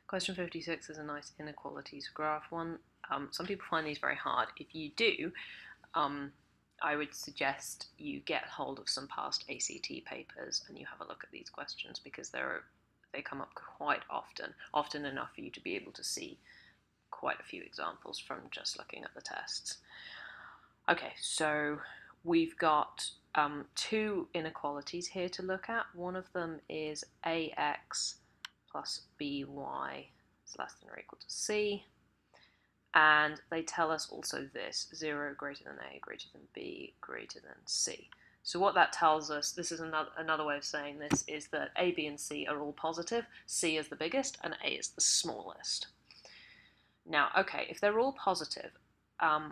Question 56 is a nice inequalities graph one. Some people find these very hard. If you do, I would suggest you get hold of some past ACT papers and you have a look at these questions, because they come up quite often enough for you to be able to see quite a few examples from just looking at the tests. Okay, so we've got two inequalities here to look at. One of them is ax plus by is less than or equal to c, and they tell us also this: 0 greater than a, greater than b, greater than c. So what that tells us, this is another way of saying this, is that a, b, and c are all positive, c is the biggest, and a is the smallest. Now, okay, if they're all positive,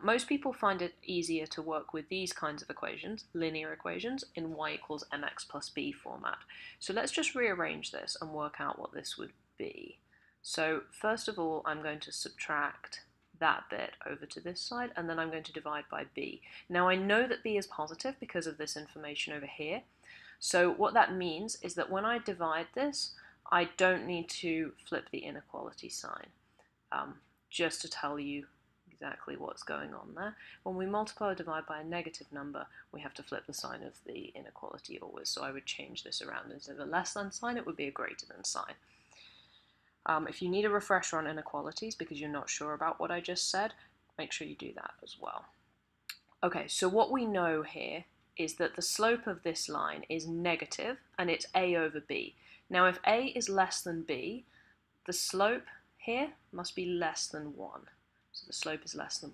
most people find it easier to work with these kinds of equations, linear equations, in y equals mx plus b format. So let's just rearrange this and work out what this would be. So first of all, I'm going to subtract that bit over to this side, and then I'm going to divide by b. Now I know that b is positive because of this information over here. So what that means is that when I divide this, I don't need to flip the inequality sign. Just to tell you exactly what's going on there. When we multiply or divide by a negative number, we have to flip the sign of the inequality always. So I would change this around. Instead of a less than sign, it would be a greater than sign. If you need a refresher on inequalities because you're not sure about what I just said, make sure you do that as well. Okay, so what we know here is that the slope of this line is negative, and it's a over b. Now if a is less than b, the slope here must be less than 1. So the slope is less than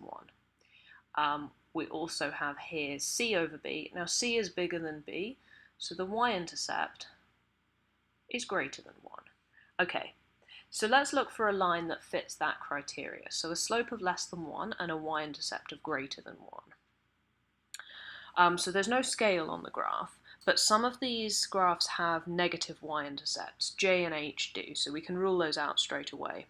1. We also have here c over b. Now c is bigger than b, so the y-intercept is greater than 1. Okay, so let's look for a line that fits that criteria. So a slope of less than 1 and a y-intercept of greater than 1. So there's no scale on the graph, but some of these graphs have negative y-intercepts. J and H do, so we can rule those out straight away.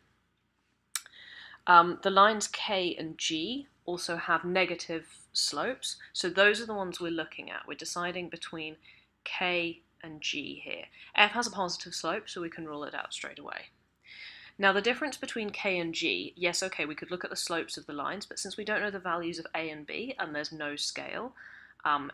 The lines K and G also have negative slopes, so those are the ones we're looking at. We're deciding between K and G here. F has a positive slope, so we can rule it out straight away. Now the difference between K and G, yes, okay, we could look at the slopes of the lines, but since we don't know the values of A and B and there's no scale,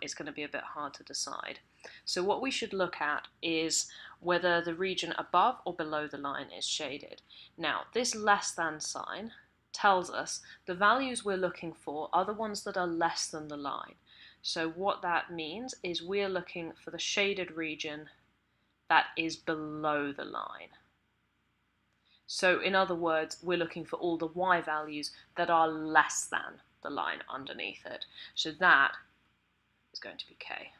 it's going to be a bit hard to decide. So what we should look at is whether the region above or below the line is shaded. Now this less than sign tells us the values we're looking for are the ones that are less than the line. So what that means is we're looking for the shaded region that is below the line. So in other words, we're looking for all the y values that are less than the line underneath it. So that is going to be K.